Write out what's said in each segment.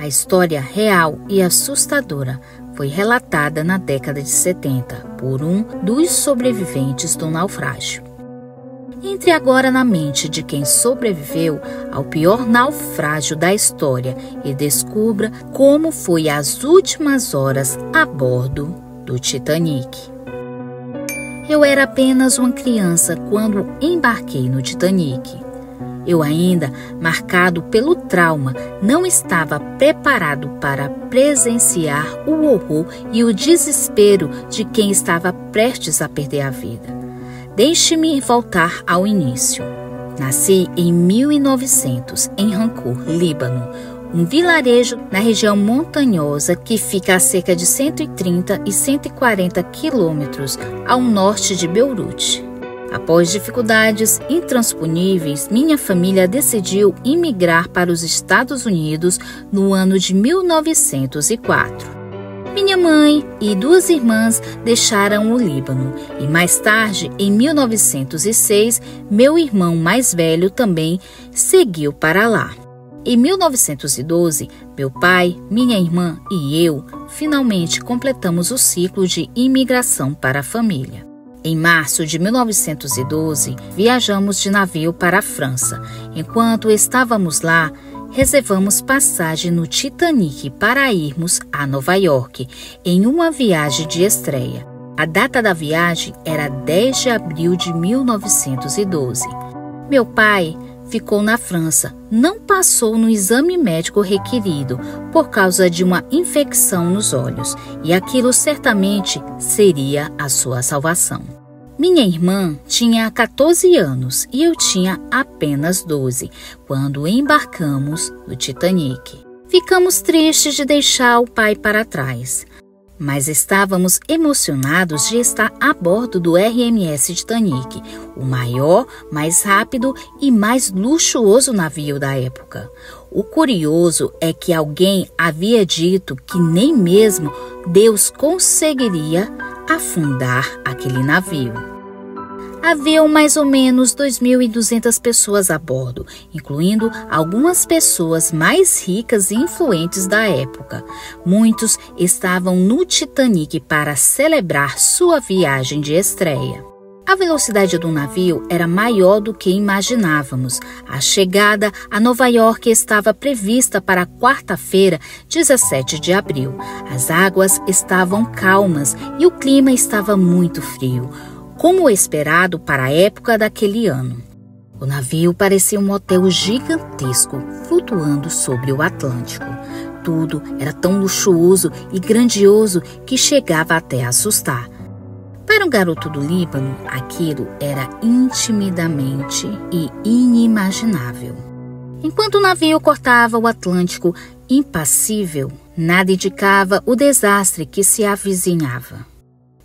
A história real e assustadora foi relatada na década de 70 por um dos sobreviventes do naufrágio. Entre agora na mente de quem sobreviveu ao pior naufrágio da história e descubra como foi as últimas horas a bordo do Titanic. Eu era apenas uma criança quando embarquei no Titanic. Eu ainda, marcado pelo trauma, não estava preparado para presenciar o horror e o desespero de quem estava prestes a perder a vida. Deixe-me voltar ao início. Nasci em 1900, em Rancor, Líbano, um vilarejo na região montanhosa que fica a cerca de 130 e 140 quilômetros ao norte de Beirute. Após dificuldades intransponíveis, minha família decidiu imigrar para os Estados Unidos no ano de 1904. Minha mãe e 2 irmãs deixaram o Líbano e mais tarde, em 1906, meu irmão mais velho também seguiu para lá. Em 1912, meu pai, minha irmã e eu finalmente completamos o ciclo de imigração para a família. Em março de 1912, viajamos de navio para a França. Enquanto estávamos lá, reservamos passagem no Titanic para irmos a Nova York, em uma viagem de estreia. A data da viagem era 10 de abril de 1912. Meu pai ficou na França, não passou no exame médico requerido por causa de uma infecção nos olhos, e aquilo certamente seria a sua salvação. Minha irmã tinha 14 anos e eu tinha apenas 12 quando embarcamos no Titanic. Ficamos tristes de deixar o pai para trás, mas estávamos emocionados de estar a bordo do RMS Titanic, o maior, mais rápido e mais luxuoso navio da época. O curioso é que alguém havia dito que nem mesmo Deus conseguiria afundar aquele navio. Haviam mais ou menos 2.200 pessoas a bordo, incluindo algumas pessoas mais ricas e influentes da época. Muitos estavam no Titanic para celebrar sua viagem de estreia. A velocidade do navio era maior do que imaginávamos. A chegada a Nova York estava prevista para quarta-feira, 17 de abril. As águas estavam calmas e o clima estava muito frio, como esperado para a época daquele ano. O navio parecia um hotel gigantesco flutuando sobre o Atlântico. Tudo era tão luxuoso e grandioso que chegava até a assustar. Para um garoto do Líbano, aquilo era intimidamente e inimaginável. Enquanto o navio cortava o Atlântico impassível, nada indicava o desastre que se avizinhava.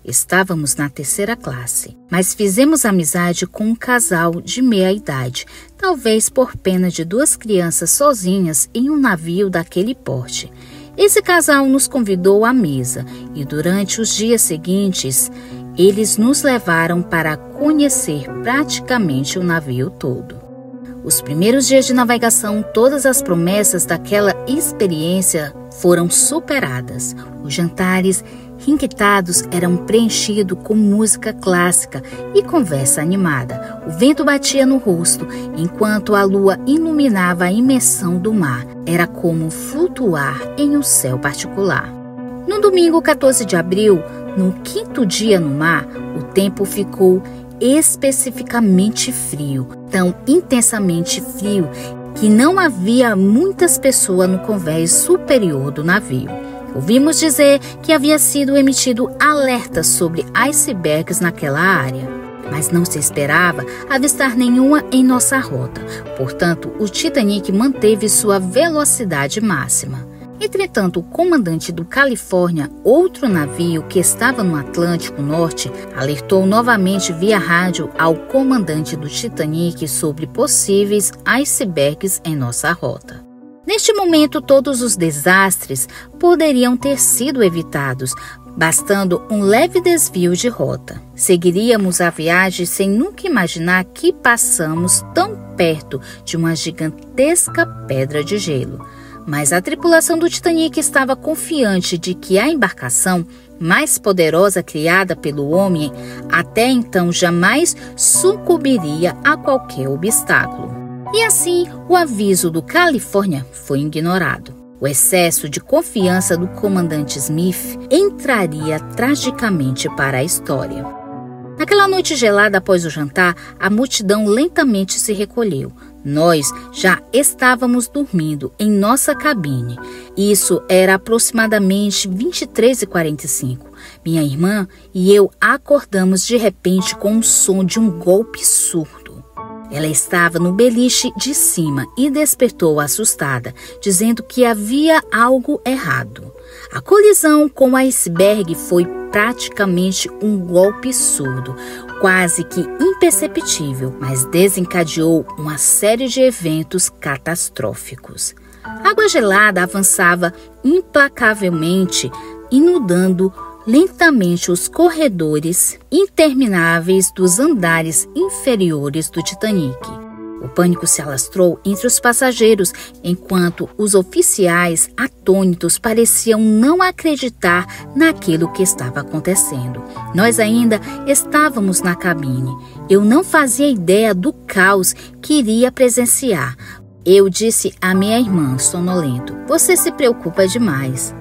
Estávamos na 3ª classe, mas fizemos amizade com um casal de meia-idade, talvez por pena de 2 crianças sozinhas em um navio daquele porte. Esse casal nos convidou à mesa e durante os dias seguintes, eles nos levaram para conhecer praticamente o navio todo. Os primeiros dias de navegação, todas as promessas daquela experiência foram superadas. Os jantares requintados eram preenchidos com música clássica e conversa animada. O vento batia no rosto, enquanto a lua iluminava a imersão do mar. Era como flutuar em um céu particular. No domingo 14 de abril, no 5º dia no mar, o tempo ficou especificamente frio, tão intensamente frio que não havia muitas pessoas no convés superior do navio. Ouvimos dizer que havia sido emitido alerta sobre icebergs naquela área, mas não se esperava avistar nenhuma em nossa rota. Portanto, o Titanic manteve sua velocidade máxima. Entretanto, o comandante do Califórnia, outro navio que estava no Atlântico Norte, alertou novamente via rádio ao comandante do Titanic sobre possíveis icebergs em nossa rota. Neste momento, todos os desastres poderiam ter sido evitados, bastando um leve desvio de rota. Seguiríamos a viagem sem nunca imaginar que passamos tão perto de uma gigantesca pedra de gelo. Mas a tripulação do Titanic estava confiante de que a embarcação mais poderosa criada pelo homem até então jamais sucumbiria a qualquer obstáculo. E assim, o aviso do Califórnia foi ignorado. O excesso de confiança do comandante Smith entraria tragicamente para a história. Naquela noite gelada após o jantar, a multidão lentamente se recolheu. Nós já estávamos dormindo em nossa cabine. Isso era aproximadamente 23h45. Minha irmã e eu acordamos de repente com o som de um golpe surdo. Ela estava no beliche de cima e despertou assustada, dizendo que havia algo errado. A colisão com o iceberg foi praticamente um golpe surdo, quase que imperceptível, mas desencadeou uma série de eventos catastróficos. A água gelada avançava implacavelmente, inundando lentamente os corredores intermináveis dos andares inferiores do Titanic. O pânico se alastrou entre os passageiros, enquanto os oficiais atônitos pareciam não acreditar naquilo que estava acontecendo. Nós ainda estávamos na cabine. Eu não fazia ideia do caos que iria presenciar. Eu disse à minha irmã, sonolento: "Você se preocupa demais."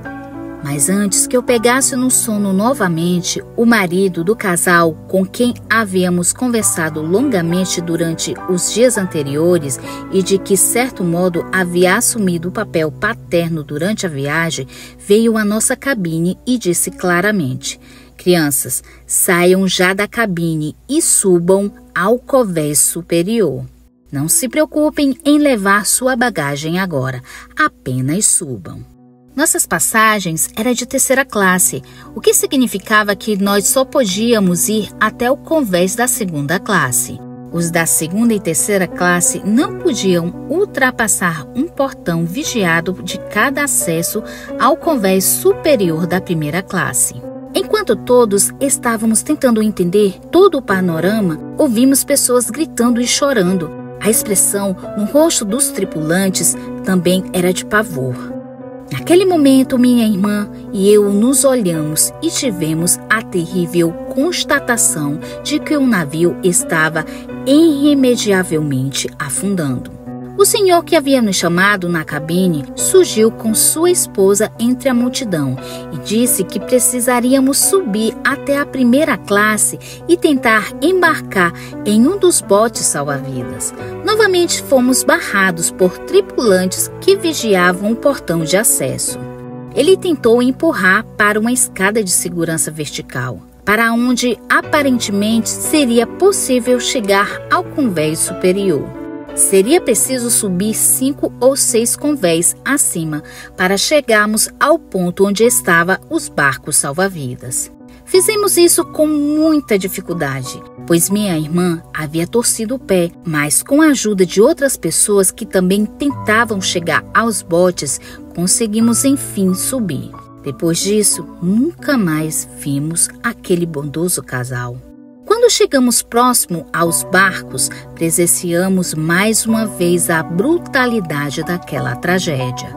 Mas antes que eu pegasse no sono novamente, o marido do casal com quem havíamos conversado longamente durante os dias anteriores e de que, certo modo, havia assumido o papel paterno durante a viagem, veio à nossa cabine e disse claramente: "Crianças, saiam já da cabine e subam ao convés superior. Não se preocupem em levar sua bagagem agora, apenas subam." Nossas passagens eram de terceira classe, o que significava que nós só podíamos ir até o convés da segunda classe. Os da segunda e terceira classe não podiam ultrapassar um portão vigiado de cada acesso ao convés superior da primeira classe. Enquanto todos estávamos tentando entender todo o panorama, ouvimos pessoas gritando e chorando. A expressão no rosto dos tripulantes também era de pavor. Naquele momento, minha irmã e eu nos olhamos e tivemos a terrível constatação de que o navio estava irremediavelmente afundando. O senhor que havia nos chamado na cabine surgiu com sua esposa entre a multidão e disse que precisaríamos subir até a primeira classe e tentar embarcar em um dos botes salva-vidas. Novamente fomos barrados por tripulantes que vigiavam o portão de acesso. Ele tentou empurrar para uma escada de segurança vertical, para onde aparentemente seria possível chegar ao convés superior. Seria preciso subir 5 ou 6 convés acima para chegarmos ao ponto onde estavam os barcos salva-vidas. Fizemos isso com muita dificuldade, pois minha irmã havia torcido o pé, mas com a ajuda de outras pessoas que também tentavam chegar aos botes, conseguimos enfim subir. Depois disso, nunca mais vimos aquele bondoso casal. Quando chegamos próximo aos barcos, presenciamos mais uma vez a brutalidade daquela tragédia.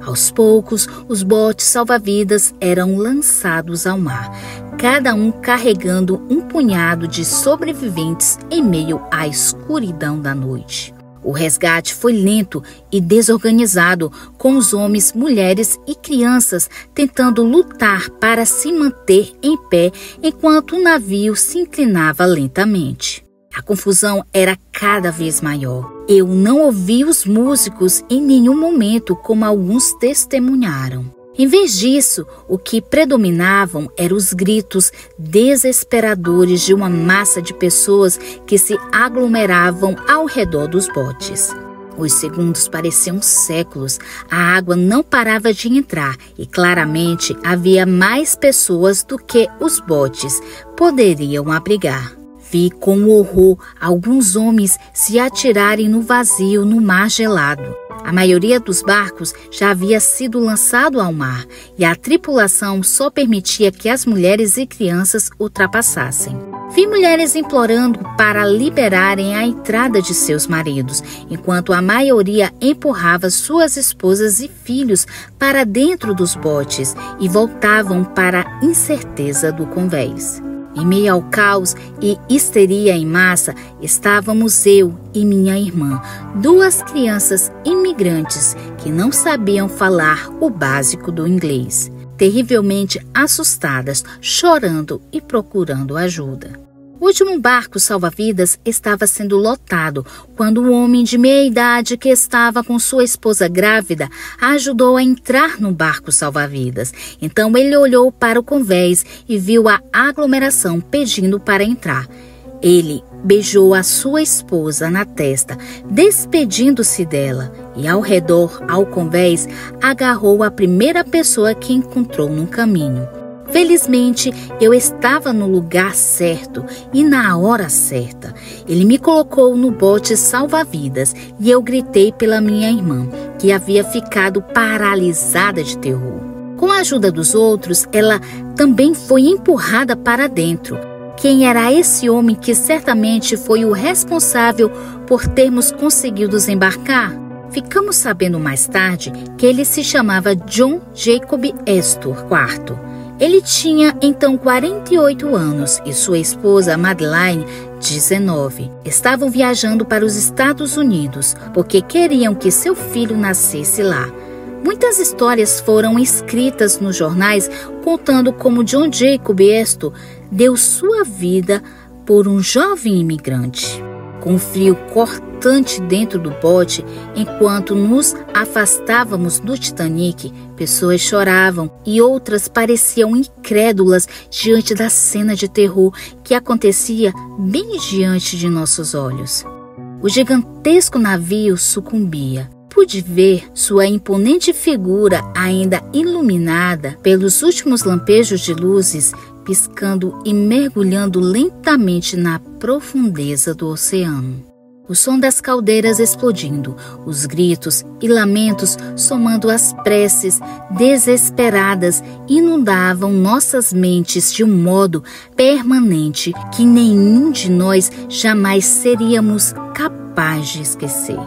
Aos poucos, os botes salva-vidas eram lançados ao mar, cada um carregando um punhado de sobreviventes em meio à escuridão da noite. O resgate foi lento e desorganizado, com os homens, mulheres e crianças tentando lutar para se manter em pé enquanto o navio se inclinava lentamente. A confusão era cada vez maior. Eu não ouvi os músicos em nenhum momento, como alguns testemunharam. Em vez disso, o que predominavam eram os gritos desesperadores de uma massa de pessoas que se aglomeravam ao redor dos botes. Os segundos pareciam séculos, a água não parava de entrar e claramente havia mais pessoas do que os botes poderiam abrigar. Vi com horror alguns homens se atirarem no vazio no mar gelado. A maioria dos barcos já havia sido lançado ao mar e a tripulação só permitia que as mulheres e crianças ultrapassassem. Vi mulheres implorando para liberarem a entrada de seus maridos, enquanto a maioria empurrava suas esposas e filhos para dentro dos botes e voltavam para a incerteza do convés. Em meio ao caos e histeria em massa, estávamos eu e minha irmã, duas crianças imigrantes que não sabiam falar o básico do inglês, terrivelmente assustadas, chorando e procurando ajuda. O último barco salva-vidas estava sendo lotado quando um homem de meia idade que estava com sua esposa grávida ajudou a entrar no barco salva-vidas. Então ele olhou para o convés e viu a aglomeração pedindo para entrar. Ele beijou a sua esposa na testa, despedindo-se dela, e ao redor, ao convés, agarrou a primeira pessoa que encontrou no caminho. Felizmente, eu estava no lugar certo e na hora certa. Ele me colocou no bote salva-vidas e eu gritei pela minha irmã, que havia ficado paralisada de terror. Com a ajuda dos outros, ela também foi empurrada para dentro. Quem era esse homem que certamente foi o responsável por termos conseguido desembarcar? Ficamos sabendo mais tarde que ele se chamava John Jacob Astor IV. Ele tinha então 48 anos e sua esposa Madeline, 19. Estavam viajando para os Estados Unidos porque queriam que seu filho nascesse lá. Muitas histórias foram escritas nos jornais contando como John Jacob Astor deu sua vida por um jovem imigrante. Com frio cortante dentro do bote, enquanto nos afastávamos do Titanic, pessoas choravam e outras pareciam incrédulas diante da cena de terror que acontecia bem diante de nossos olhos. O gigantesco navio sucumbia. Pude ver sua imponente figura ainda iluminada pelos últimos lampejos de luzes piscando e mergulhando lentamente na profundeza do oceano. O som das caldeiras explodindo, os gritos e lamentos somando as preces desesperadas inundavam nossas mentes de um modo permanente que nenhum de nós jamais seríamos capazes de esquecer.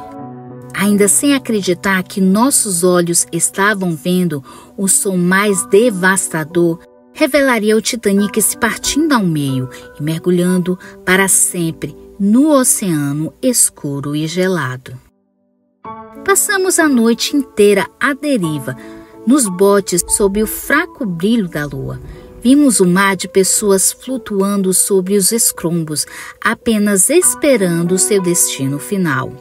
Ainda sem acreditar que nossos olhos estavam vendo o som mais devastador, revelaria o Titanic se partindo ao meio e mergulhando para sempre no oceano escuro e gelado. Passamos a noite inteira à deriva, nos botes sob o fraco brilho da lua. Vimos um mar de pessoas flutuando sobre os escombros, apenas esperando seu destino final.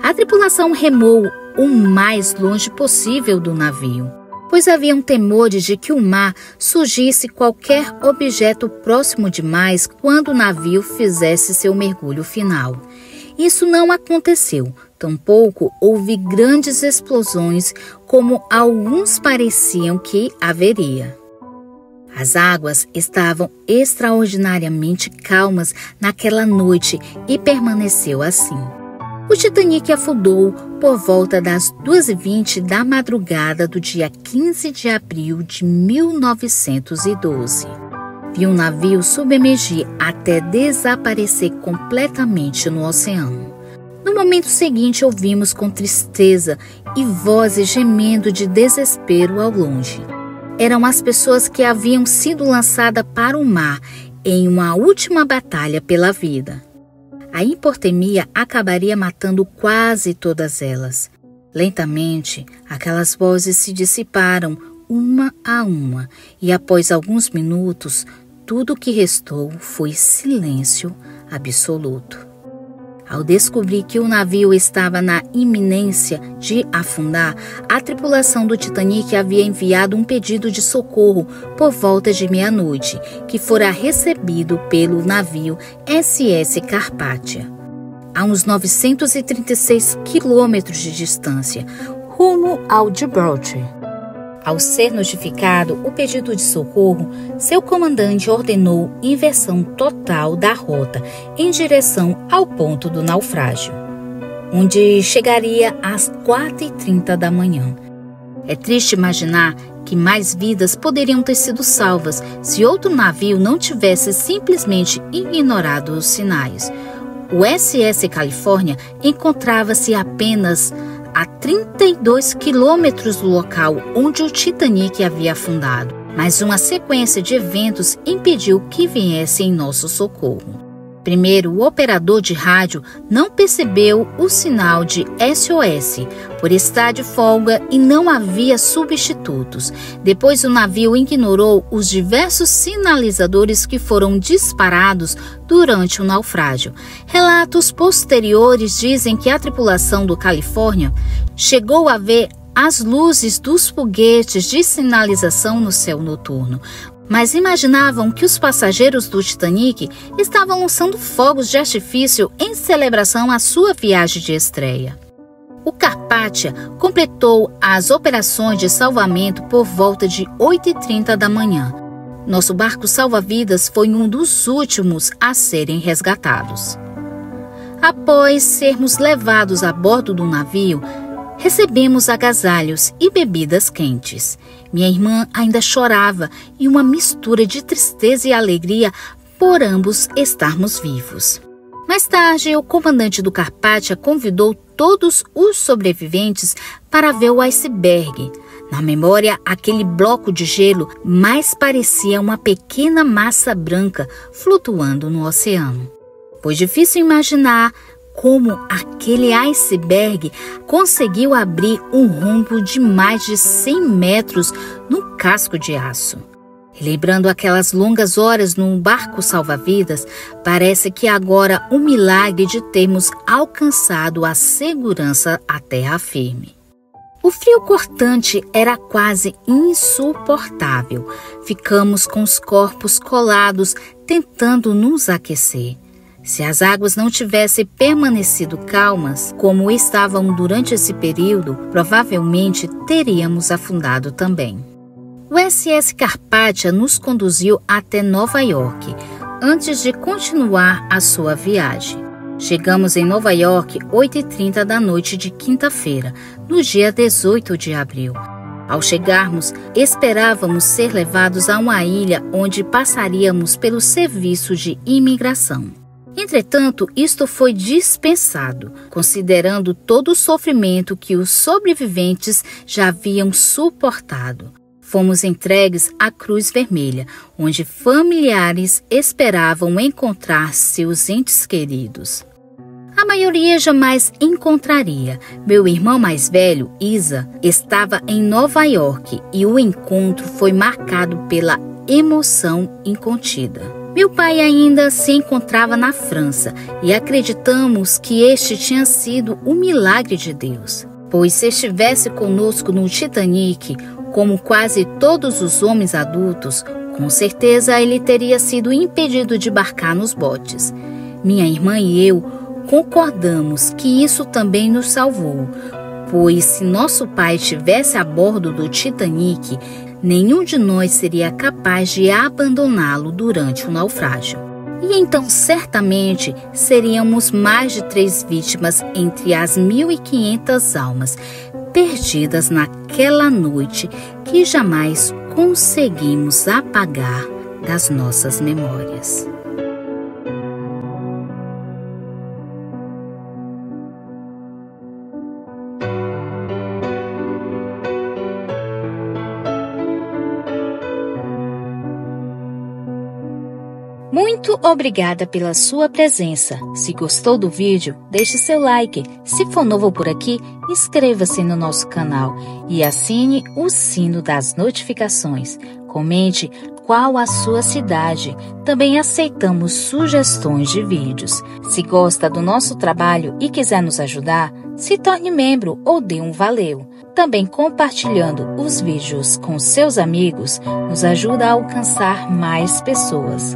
A tripulação remou o mais longe possível do navio, pois haviam temores de que o mar surgisse qualquer objeto próximo demais quando o navio fizesse seu mergulho final. Isso não aconteceu, tampouco houve grandes explosões como alguns pareciam que haveria. As águas estavam extraordinariamente calmas naquela noite e permaneceu assim. O Titanic afundou por volta das 2h20 da madrugada do dia 15 de abril de 1912. Vi o navio submergir até desaparecer completamente no oceano. No momento seguinte, ouvimos com tristeza e vozes gemendo de desespero ao longe. Eram as pessoas que haviam sido lançadas para o mar em uma última batalha pela vida. A hipotermia acabaria matando quase todas elas. Lentamente, aquelas vozes se dissiparam uma a uma, e após alguns minutos, tudo o que restou foi silêncio absoluto. Ao descobrir que o navio estava na iminência de afundar, a tripulação do Titanic havia enviado um pedido de socorro por volta de meia-noite, que fora recebido pelo navio SS Carpathia, a uns 936 quilômetros de distância, rumo ao Gibraltar. Ao ser notificado o pedido de socorro, seu comandante ordenou inversão total da rota em direção ao ponto do naufrágio, onde chegaria às 4h30 da manhã. É triste imaginar que mais vidas poderiam ter sido salvas se outro navio não tivesse simplesmente ignorado os sinais. O SS Califórnia encontrava-se apenas a 32 quilômetros do local onde o Titanic havia afundado, mas uma sequência de eventos impediu que viesse em nosso socorro. Primeiro, o operador de rádio não percebeu o sinal de SOS por estar de folga e não havia substitutos. Depois, o navio ignorou os diversos sinalizadores que foram disparados durante o naufrágio. Relatos posteriores dizem que a tripulação do Califórnia chegou a ver as luzes dos foguetes de sinalização no céu noturno, mas imaginavam que os passageiros do Titanic estavam lançando fogos de artifício em celebração à sua viagem de estreia. O Carpathia completou as operações de salvamento por volta de 8h30 da manhã. Nosso barco salva-vidas foi um dos últimos a serem resgatados. Após sermos levados a bordo do navio, recebemos agasalhos e bebidas quentes. Minha irmã ainda chorava e uma mistura de tristeza e alegria por ambos estarmos vivos. Mais tarde, o comandante do Carpathia convidou todos os sobreviventes para ver o iceberg. Na memória, aquele bloco de gelo mais parecia uma pequena massa branca flutuando no oceano. Foi difícil imaginar como aquele iceberg conseguiu abrir um rombo de mais de 100 metros no casco de aço. Lembrando aquelas longas horas num barco salva-vidas, parece que agora o milagre de termos alcançado a segurança à terra firme. O frio cortante era quase insuportável. Ficamos com os corpos colados, tentando nos aquecer. Se as águas não tivessem permanecido calmas, como estavam durante esse período, provavelmente teríamos afundado também. O SS Carpathia nos conduziu até Nova York, antes de continuar a sua viagem. Chegamos em Nova York 8h30 da noite de quinta-feira, no dia 18 de abril. Ao chegarmos, esperávamos ser levados a uma ilha onde passaríamos pelo serviço de imigração. Entretanto, isto foi dispensado, considerando todo o sofrimento que os sobreviventes já haviam suportado. Fomos entregues à Cruz Vermelha, onde familiares esperavam encontrar seus entes queridos. A maioria jamais encontraria. Meu irmão mais velho, Isa, estava em Nova York e o encontro foi marcado pela emoção incontida. Meu pai ainda se encontrava na França e acreditamos que este tinha sido um milagre de Deus, pois se estivesse conosco no Titanic, como quase todos os homens adultos, com certeza ele teria sido impedido de embarcar nos botes. Minha irmã e eu concordamos que isso também nos salvou, pois se nosso pai estivesse a bordo do Titanic, nenhum de nós seria capaz de abandoná-lo durante o naufrágio. E então, certamente, seríamos mais de 3 vítimas entre as 1.500 almas perdidas naquela noite que jamais conseguimos apagar das nossas memórias. Muito obrigada pela sua presença. Se gostou do vídeo, deixe seu like. Se for novo por aqui, inscreva-se no nosso canal e assine o sino das notificações. Comente qual a sua cidade. Também aceitamos sugestões de vídeos. Se gosta do nosso trabalho e quiser nos ajudar, se torne membro ou dê um valeu. Também compartilhando os vídeos com seus amigos nos ajuda a alcançar mais pessoas.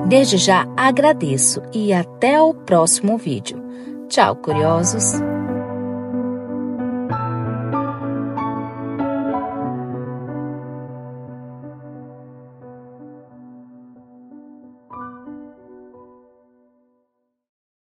Desde já agradeço e até o próximo vídeo. Tchau, curiosos!